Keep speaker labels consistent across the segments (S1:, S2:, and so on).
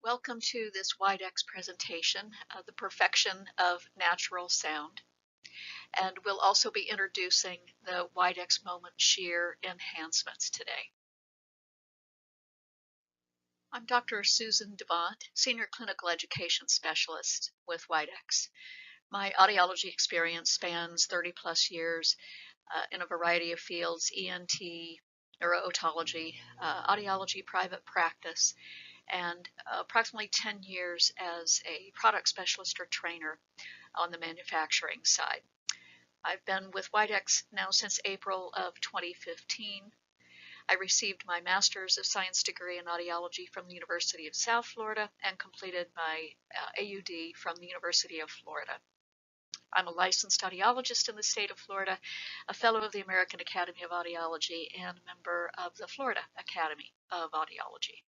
S1: Welcome to this Widex presentation, The Perfection of Natural Sound. And we'll also be introducing the Widex Moment Shear enhancements today. I'm Dr. Susan Devant, Senior Clinical Education Specialist with Widex. My audiology experience spans 30 plus years in a variety of fields: ENT, neuro-otology, audiology private practice, and approximately 10 years as a product specialist or trainer on the manufacturing side. I've been with Widex now since April of 2015. I received my Master's of Science degree in audiology from the University of South Florida and completed my AUD from the University of Florida. I'm a licensed audiologist in the state of Florida, a fellow of the American Academy of Audiology, and a member of the Florida Academy of Audiology.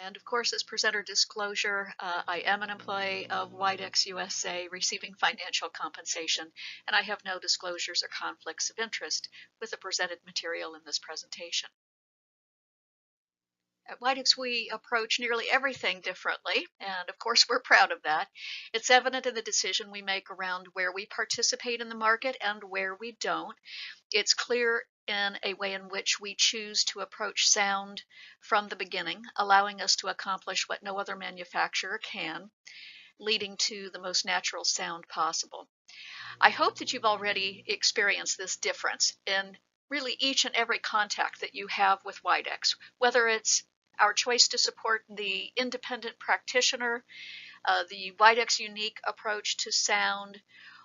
S1: And of course, as presenter disclosure, I am an employee of Widex USA receiving financial compensation, and I have no disclosures or conflicts of interest with the presented material in this presentation. At Widex, we approach nearly everything differently, and of course, we're proud of that. It's evident in the decision we make around where we participate in the market and where we don't. It's clear in a way in which we choose to approach sound from the beginning, allowing us to accomplish what no other manufacturer can, leading to the most natural sound possible. I hope that you've already experienced this difference in really each and every contact that you have with Widex, whether it's our choice to support the independent practitioner, the Widex unique approach to sound,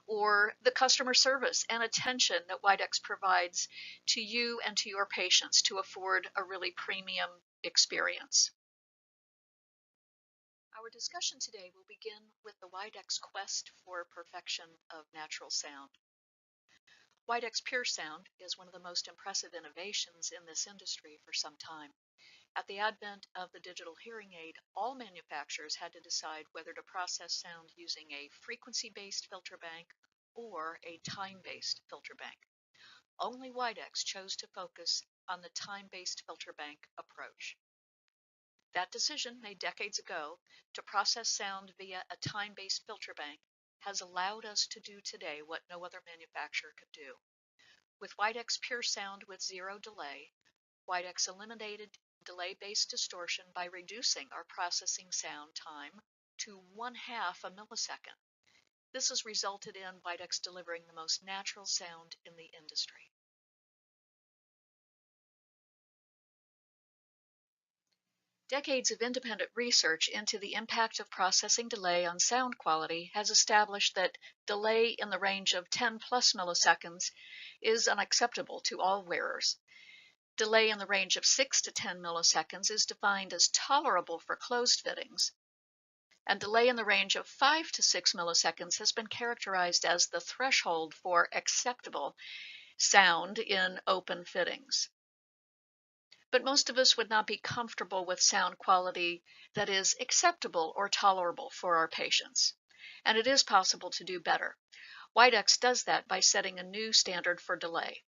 S1: or the customer service and attention that Widex provides to you and to your patients to afford a really premium experience. Our discussion today will begin with the Widex quest for perfection of natural sound. Widex Pure Sound is one of the most impressive innovations in this industry for some time. At the advent of the digital hearing aid, all manufacturers had to decide whether to process sound using a frequency-based filter bank or a time-based filter bank. Only Widex chose to focus on the time-based filter bank approach. That decision, made decades ago, to process sound via a time-based filter bank has allowed us to do today what no other manufacturer could do. With Widex Pure Sound with zero delay, Widex eliminated delay-based distortion by reducing our processing sound time to 1/2 a millisecond. This has resulted in Widex delivering the most natural sound in the industry. Decades of independent research into the impact of processing delay on sound quality has established that delay in the range of 10 plus milliseconds is unacceptable to all wearers. Delay in the range of 6 to 10 milliseconds is defined as tolerable for closed fittings, and delay in the range of 5 to 6 milliseconds has been characterized as the threshold for acceptable sound in open fittings. But most of us would not be comfortable with sound quality that is acceptable or tolerable for our patients, and it is possible to do better. Widex does that by setting a new standard for delay,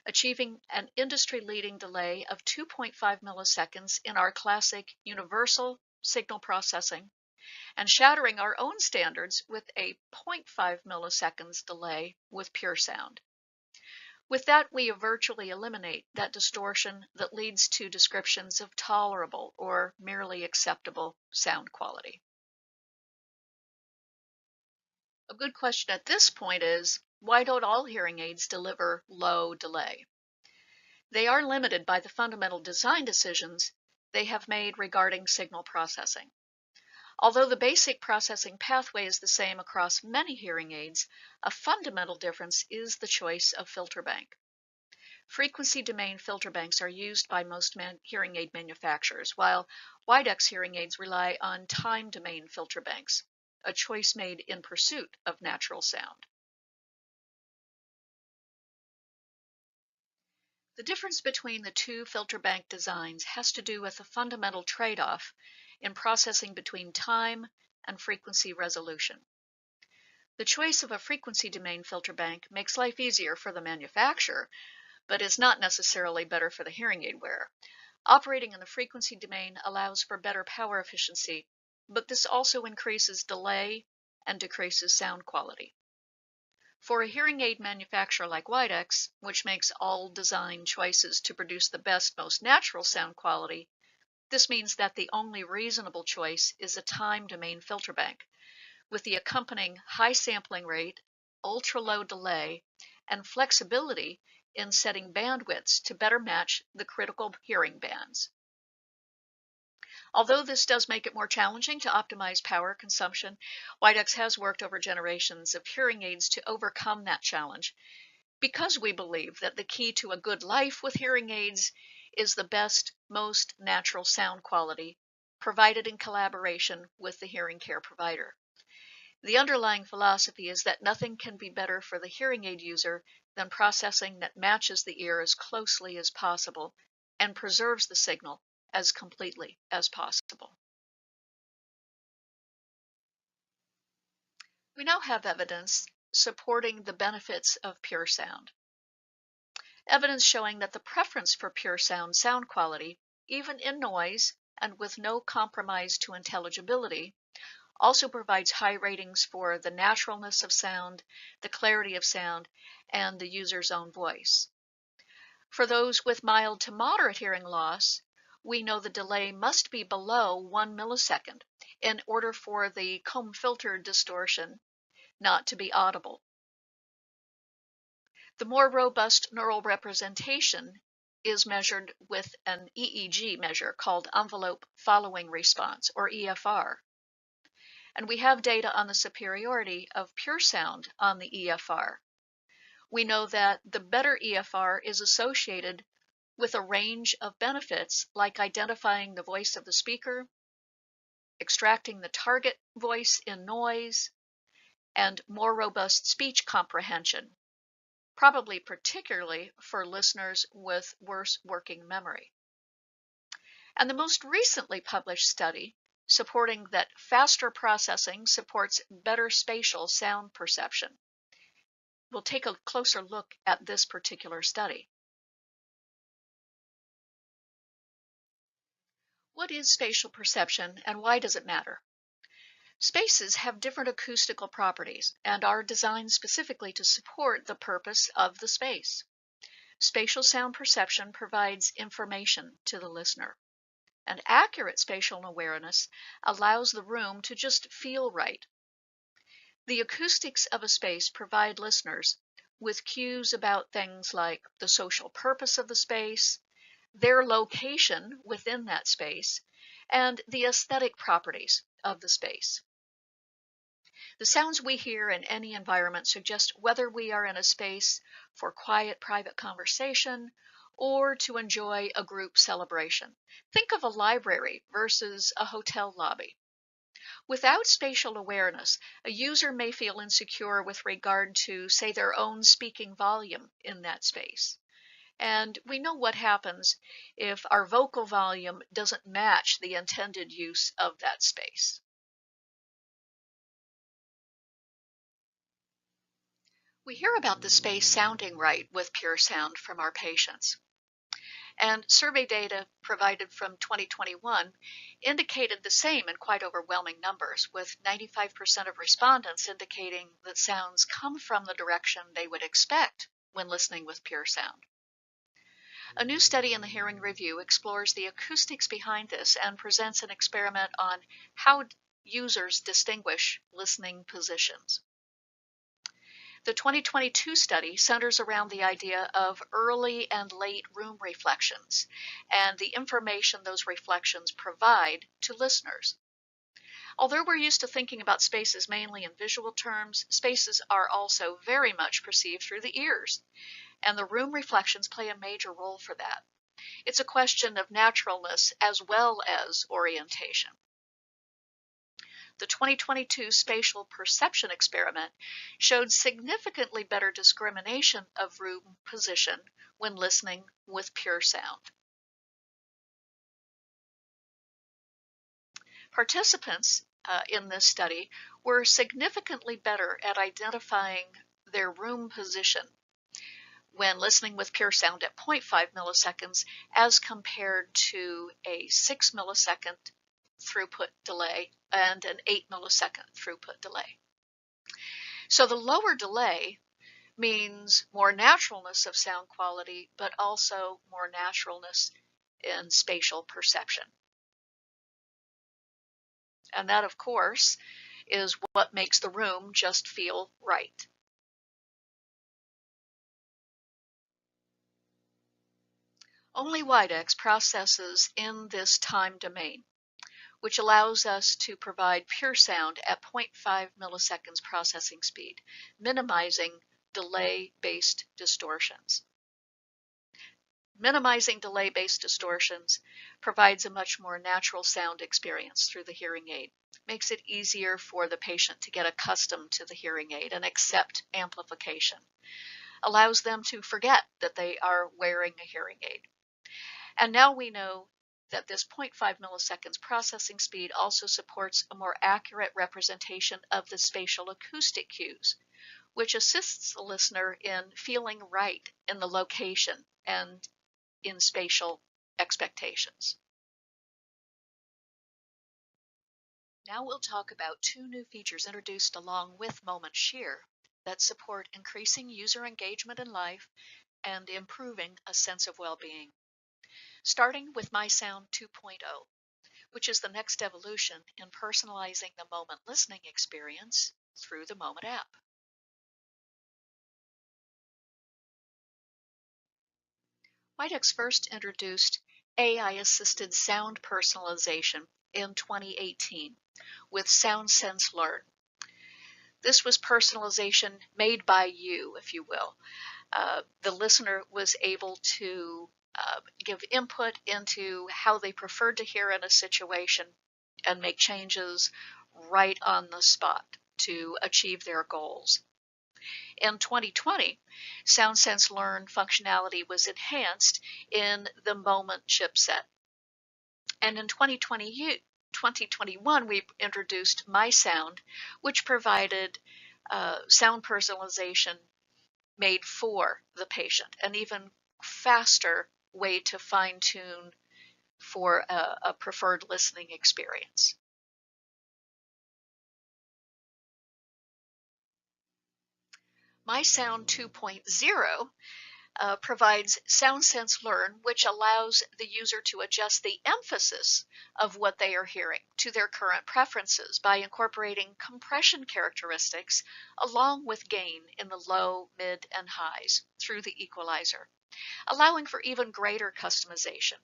S1: achieving an industry-leading delay of 2.5 milliseconds in our classic universal signal processing, and shattering our own standards with a 0.5 milliseconds delay with Pure Sound. With that, we virtually eliminate that distortion that leads to descriptions of tolerable or merely acceptable sound quality. A good question at this point is, why don't all hearing aids deliver low delay? They are limited by the fundamental design decisions they have made regarding signal processing. Although the basic processing pathway is the same across many hearing aids, a fundamental difference is the choice of filter bank. Frequency domain filter banks are used by most hearing aid manufacturers, while Widex hearing aids rely on time domain filter banks, a choice made in pursuit of natural sound. The difference between the two filter bank designs has to do with a fundamental trade-off in processing between time and frequency resolution. The choice of a frequency domain filter bank makes life easier for the manufacturer, but is not necessarily better for the hearing aid wearer. Operating in the frequency domain allows for better power efficiency, but this also increases delay and decreases sound quality. For a hearing aid manufacturer like Widex, which makes all design choices to produce the best, most natural sound quality, this means that the only reasonable choice is a time domain filter bank, with the accompanying high sampling rate, ultra-low delay, and flexibility in setting bandwidths to better match the critical hearing bands. Although this does make it more challenging to optimize power consumption, Widex has worked over generations of hearing aids to overcome that challenge, because we believe that the key to a good life with hearing aids is the best, most natural sound quality provided in collaboration with the hearing care provider. The underlying philosophy is that nothing can be better for the hearing aid user than processing that matches the ear as closely as possible and preserves the signal as completely as possible. We now have evidence supporting the benefits of pure sound. Evidence showing that the preference for pure sound quality, even in noise and with no compromise to intelligibility, also provides high ratings for the naturalness of sound, the clarity of sound, and the user's own voice. For those with mild to moderate hearing loss, we know the delay must be below 1 millisecond in order for the comb filter distortion not to be audible. The more robust neural representation is measured with an EEG measure called envelope following response, or EFR. And we have data on the superiority of pure sound on the EFR. We know that the better EFR is associated with a range of benefits like identifying the voice of the speaker, extracting the target voice in noise, and more robust speech comprehension, probably particularly for listeners with worse working memory. And the most recently published study supporting that faster processing supports better spatial sound perception. We'll take a closer look at this particular study. What is spatial perception and why does it matter? Spaces have different acoustical properties and are designed specifically to support the purpose of the space. Spatial sound perception provides information to the listener. And accurate spatial awareness allows the room to just feel right. The acoustics of a space provide listeners with cues about things like the social purpose of the space, their location within that space, and the aesthetic properties of the space. The sounds we hear in any environment suggest whether we are in a space for quiet, private conversation or to enjoy a group celebration. Think of a library versus a hotel lobby. Without spatial awareness, a user may feel insecure with regard to, say, their own speaking volume in that space. And we know what happens if our vocal volume doesn't match the intended use of that space. We hear about the space sounding right with pure sound from our patients. And survey data provided from 2021 indicated the same in quite overwhelming numbers, with 95% of respondents indicating that sounds come from the direction they would expect when listening with pure sound. A new study in the Hearing Review explores the acoustics behind this and presents an experiment on how users distinguish listening positions. The 2022 study centers around the idea of early and late room reflections and the information those reflections provide to listeners. Although we're used to thinking about spaces mainly in visual terms, spaces are also very much perceived through the ears, and the room reflections play a major role for that. It's a question of naturalness as well as orientation. The 2022 spatial perception experiment showed significantly better discrimination of room position when listening with pure sound. Participants in this study were significantly better at identifying their room position when listening with pure sound at 0.5 milliseconds as compared to a 6 millisecond throughput delay and an 8 millisecond throughput delay. So the lower delay means more naturalness of sound quality, but also more naturalness in spatial perception. And that, of course, is what makes the room just feel right. Only Widex processes in this time domain, which allows us to provide pure sound at 0.5 milliseconds processing speed, minimizing delay-based distortions. Minimizing delay-based distortions provides a much more natural sound experience through the hearing aid. Makes it easier for the patient to get accustomed to the hearing aid and accept amplification. Allows them to forget that they are wearing a hearing aid. And now we know that this 0.5 milliseconds processing speed also supports a more accurate representation of the spatial acoustic cues, which assists the listener in feeling right in the location and in spatial expectations. Now we'll talk about two new features introduced along with Moment Shear that support increasing user engagement in life and improving a sense of well-being. Starting with MySound 2.0, which is the next evolution in personalizing the Moment listening experience through the Moment app. Widex first introduced AI-assisted sound personalization in 2018 with SoundSense Learn. This was personalization made by you, if you will. The listener was able to give input into how they preferred to hear in a situation and make changes right on the spot to achieve their goals. In 2020, SoundSense Learn functionality was enhanced in the Moment chipset. And in 2021, we introduced MySound, which provided sound personalization made for the patient, an even faster way to fine-tune for a preferred listening experience. MySound 2.0 provides SoundSense Learn, which allows the user to adjust the emphasis of what they are hearing to their current preferences by incorporating compression characteristics along with gain in the low, mid, and highs through the equalizer, allowing for even greater customization.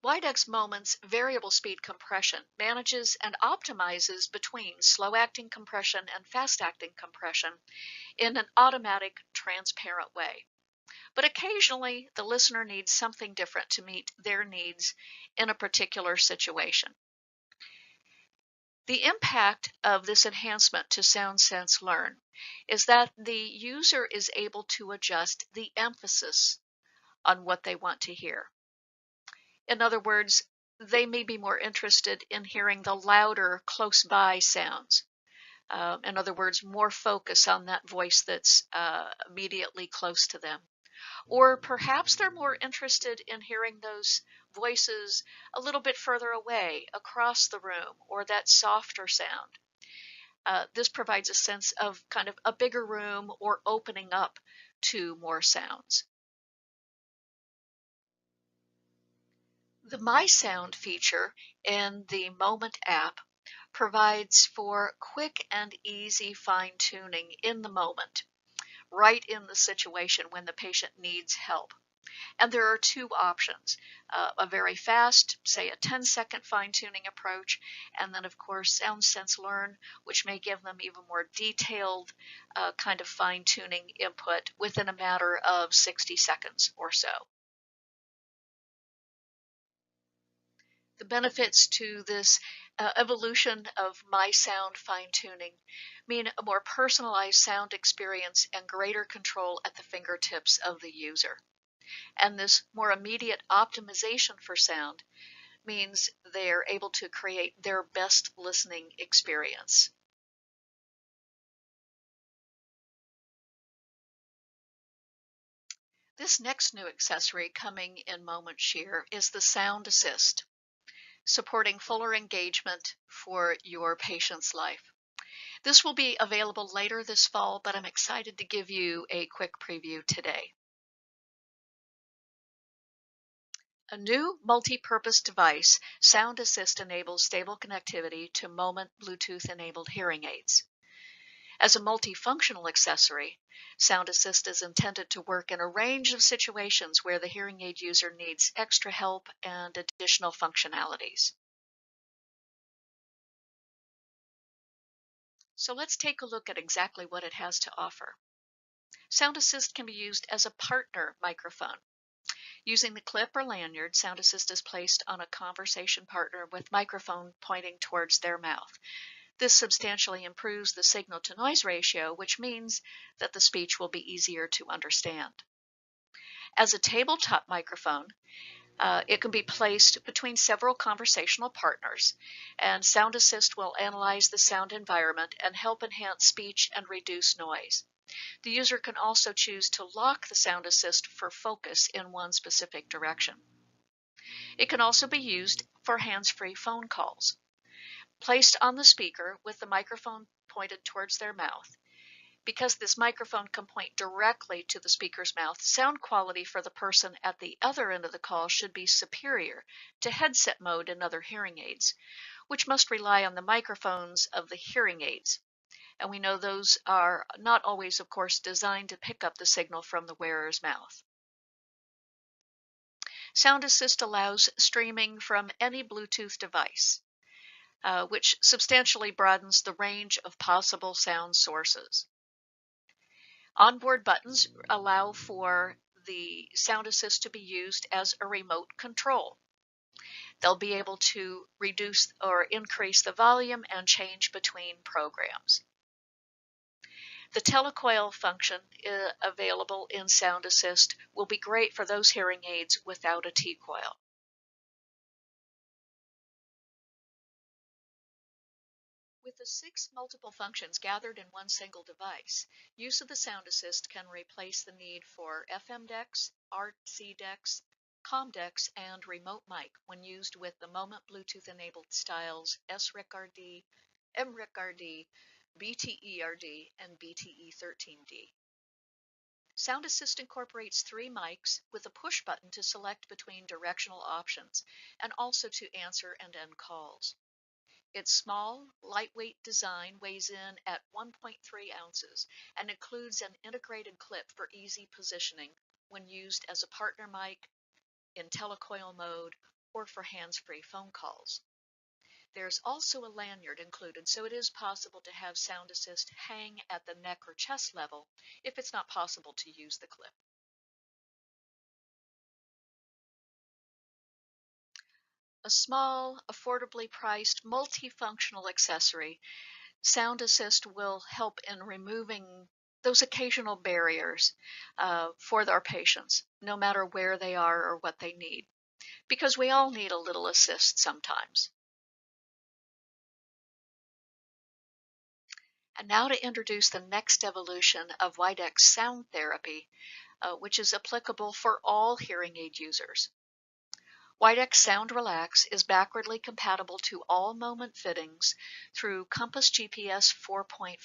S1: Widex Moments variable speed compression manages and optimizes between slow-acting compression and fast-acting compression in an automatic, transparent way. But occasionally, the listener needs something different to meet their needs in a particular situation. The impact of this enhancement to SoundSense Learn is that the user is able to adjust the emphasis on what they want to hear. In other words, they may be more interested in hearing the louder, close-by sounds. In other words, more focus on that voice that's immediately close to them. Or perhaps they're more interested in hearing those voices a little bit further away, across the room, or that softer sound. This provides a sense of kind of a bigger room or opening up to more sounds. The MySound feature in the Moment app provides for quick and easy fine-tuning in the moment, right in the situation when the patient needs help. And there are two options, a very fast, say a 10-second fine-tuning approach, and then of course SoundSense Learn, which may give them even more detailed kind of fine-tuning input within a matter of 60 seconds or so. The benefits to this evolution of MySound fine-tuning mean a more personalized sound experience and greater control at the fingertips of the user. And this more immediate optimization for sound means they're able to create their best listening experience. This next new accessory coming in Moment Shear is the Sound Assist, supporting fuller engagement for your patient's life. This will be available later this fall, but I'm excited to give you a quick preview today. A new multi-purpose device, Sound Assist enables stable connectivity to Moment Bluetooth-enabled hearing aids. As a multifunctional accessory, Sound Assist is intended to work in a range of situations where the hearing aid user needs extra help and additional functionalities. So let's take a look at exactly what it has to offer. Sound Assist can be used as a partner microphone. Using the clip or lanyard, Sound Assist is placed on a conversation partner with microphone pointing towards their mouth. This substantially improves the signal-to-noise ratio, which means that the speech will be easier to understand. As a tabletop microphone, it can be placed between several conversational partners, and Sound Assist will analyze the sound environment and help enhance speech and reduce noise. The user can also choose to lock the Sound Assist for focus in one specific direction. It can also be used for hands-free phone calls. Placed on the speaker with the microphone pointed towards their mouth. Because this microphone can point directly to the speaker's mouth, sound quality for the person at the other end of the call should be superior to headset mode and other hearing aids, which must rely on the microphones of the hearing aids. And we know those are not always, of course, designed to pick up the signal from the wearer's mouth. Sound Assist allows streaming from any Bluetooth device, which substantially broadens the range of possible sound sources. Onboard buttons allow for the Sound Assist to be used as a remote control. They'll be able to reduce or increase the volume and change between programs. The telecoil function available in Sound Assist will be great for those hearing aids without a T-coil. With the 6 multiple functions gathered in one single device, use of the Sound Assist can replace the need for FM decks, RC decks, COM decks, and remote mic when used with the Moment Bluetooth-enabled styles SRIC-RD, MRIC-RD, BTE-RD, and BTE13D. Sound Assist incorporates 3 mics with a push button to select between directional options and also to answer and end calls. Its small, lightweight design weighs in at 1.3 ounces and includes an integrated clip for easy positioning when used as a partner mic, in telecoil mode, or for hands-free phone calls. There's also a lanyard included, so it is possible to have Sound Assist hang at the neck or chest level if it's not possible to use the clip. A small, affordably priced, multifunctional accessory, Sound Assist will help in removing those occasional barriers for our patients, no matter where they are or what they need, because we all need a little assist sometimes. And now to introduce the next evolution of Widex sound therapy, which is applicable for all hearing aid users. Widex Sound Relax is backwardly compatible to all Moment fittings through Compass GPS 4.4.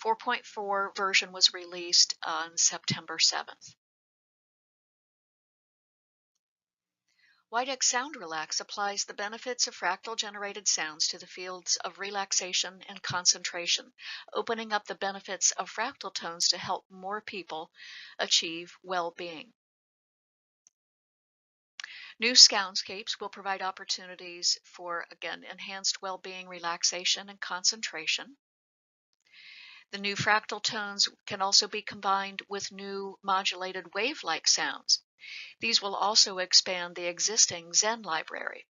S1: 4.4 version was released on September 7th. Widex Sound Relax applies the benefits of fractal-generated sounds to the fields of relaxation and concentration, opening up the benefits of fractal tones to help more people achieve well-being. New soundscapes will provide opportunities for, again, enhanced well-being, relaxation, and concentration. The new fractal tones can also be combined with new modulated wave-like sounds. These will also expand the existing Zen library.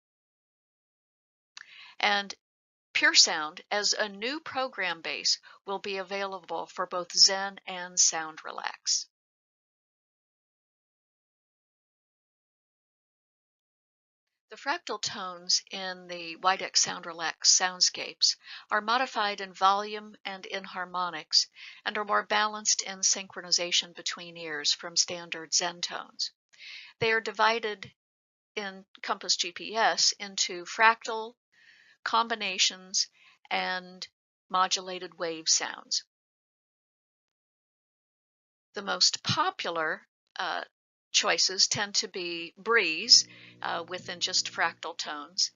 S1: And Pure Sound, as a new program base, will be available for both Zen and Sound Relax. The fractal tones in the Widex Sound Relax soundscapes are modified in volume and in harmonics and are more balanced in synchronization between ears from standard Zen tones. They are divided in Compass GPS into fractal, combinations, and modulated wave sounds. The most popular choices tend to be breeze within just fractal tones,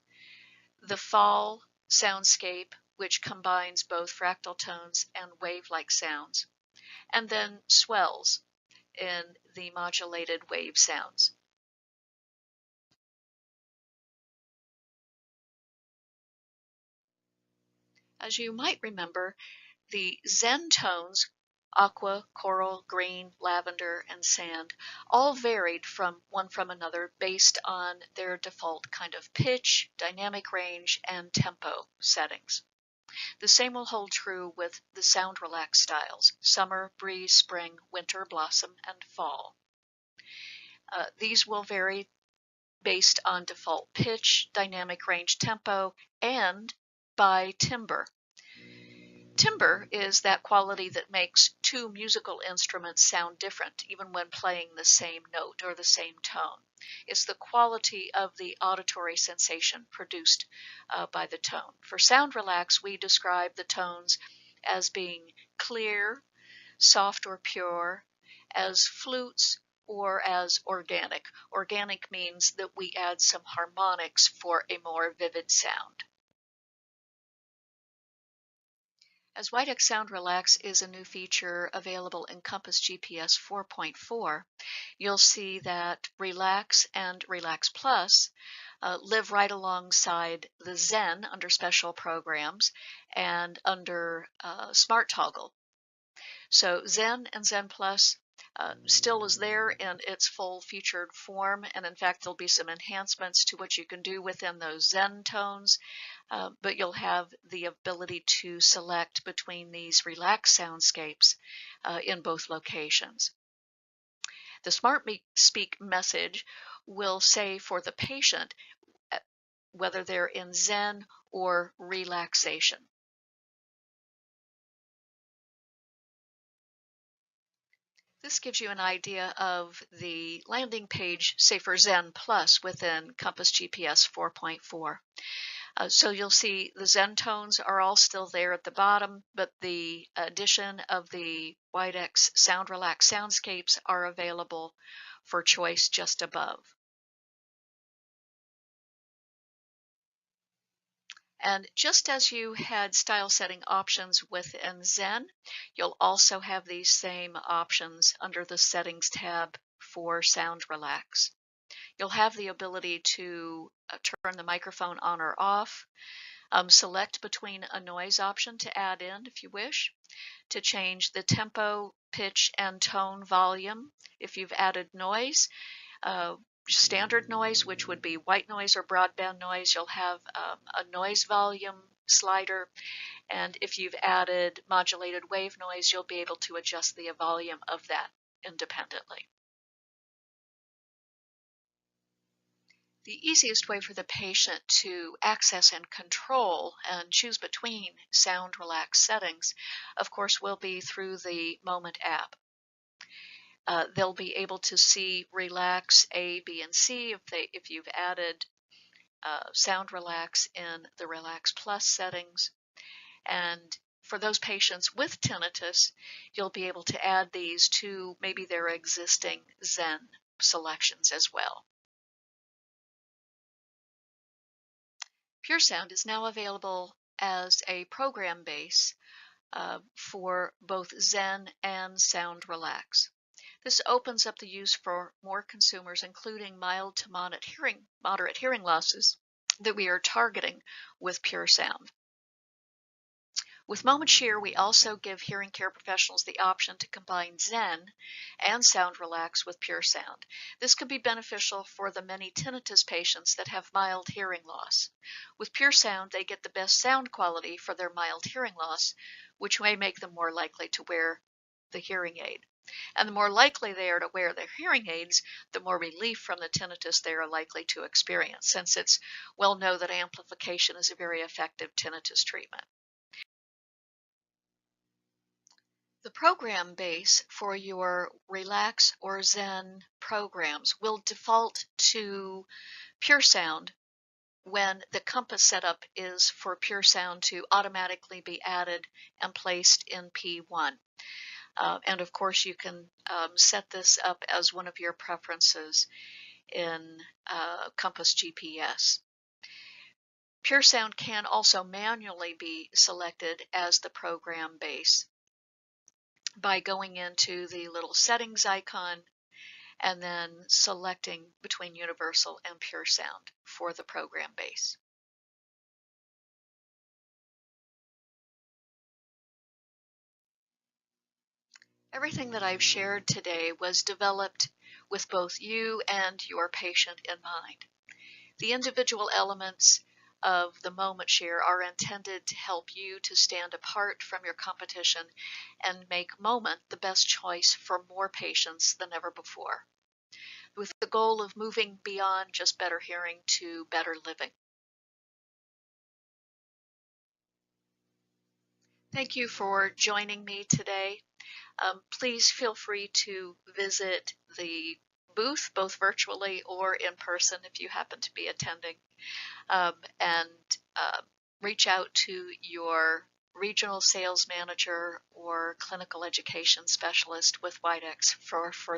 S1: the fall soundscape, which combines both fractal tones and wave-like sounds, and then swells in the modulated wave sounds. As you might remember, the Zen tones, aqua, coral, green, lavender, and sand, all varied from one from another based on their default kind of pitch, dynamic range, and tempo settings. The same will hold true with the sound relax styles: summer, breeze, spring, winter, blossom, and fall. These will vary based on default pitch, dynamic range, tempo, and by timbre. Timbre is that quality that makes two musical instruments sound different even when playing the same note or the same tone. It's the quality of the auditory sensation produced by the tone. For sound relax, we describe the tones as being clear, soft or pure, as flutes, or as organic. Organic means that we add some harmonics for a more vivid sound. As Widex Sound Relax is a new feature available in Compass GPS 4.4, you'll see that Relax and Relax Plus live right alongside the Zen under Special Programs and under Smart Toggle. So Zen and Zen Plus still is there in its full featured form, and in fact there'll be some enhancements to what you can do within those Zen tones, but you'll have the ability to select between these relaxed soundscapes in both locations. The Smart Speak message will say for the patient whether they're in Zen or relaxation. This gives you an idea of the landing page, say for Zen Plus within Compass GPS 4.4. So you'll see the Zen tones are all still there at the bottom, but the addition of the Widex Sound Relax soundscapes are available for choice just above. And just as you had style setting options within Zen, you'll also have these same options under the Settings tab for Sound Relax. You'll have the ability to turn the microphone on or off, select between a noise option to add in if you wish, to change the tempo, pitch, and tone volume. If you've added noise, standard noise, which would be white noise or broadband noise, you'll have a noise volume slider, and if you've added modulated wave noise, you'll be able to adjust the volume of that independently. The easiest way for the patient to access and control and choose between sound relax settings, of course, will be through the Moment app. They'll be able to see relax A, B, and C if you've added sound relax in the Relax Plus settings. And for those patients with tinnitus, you'll be able to add these to maybe their existing Zen selections as well. Pure Sound is now available as a program base for both Zen and Sound Relax. This opens up the use for more consumers, including mild to moderate hearing losses that we are targeting with Pure Sound. With Moment Cheer, we also give hearing care professionals the option to combine Zen and Sound Relax with Pure Sound. This could be beneficial for the many tinnitus patients that have mild hearing loss. With Pure Sound, they get the best sound quality for their mild hearing loss, which may make them more likely to wear the hearing aid. And the more likely they are to wear their hearing aids, the more relief from the tinnitus they are likely to experience, since it's well known that amplification is a very effective tinnitus treatment. The program base for your Relax or Zen programs will default to Pure Sound when the compass setup is for Pure Sound to automatically be added and placed in P1. And of course, you can set this up as one of your preferences in Compass GPS. Pure Sound can also manually be selected as the program base by going into the little settings icon and then selecting between Universal and Pure Sound for the program base. Everything that I've shared today was developed with both you and your patient in mind. The individual elements of the moment share are intended to help you to stand apart from your competition and make Moment the best choice for more patients than ever before, with the goal of moving beyond just better hearing to better living. Thank you for joining me today. Please feel free to visit the booth, both virtually or in person if you happen to be attending, and reach out to your regional sales manager or clinical education specialist with Widex for further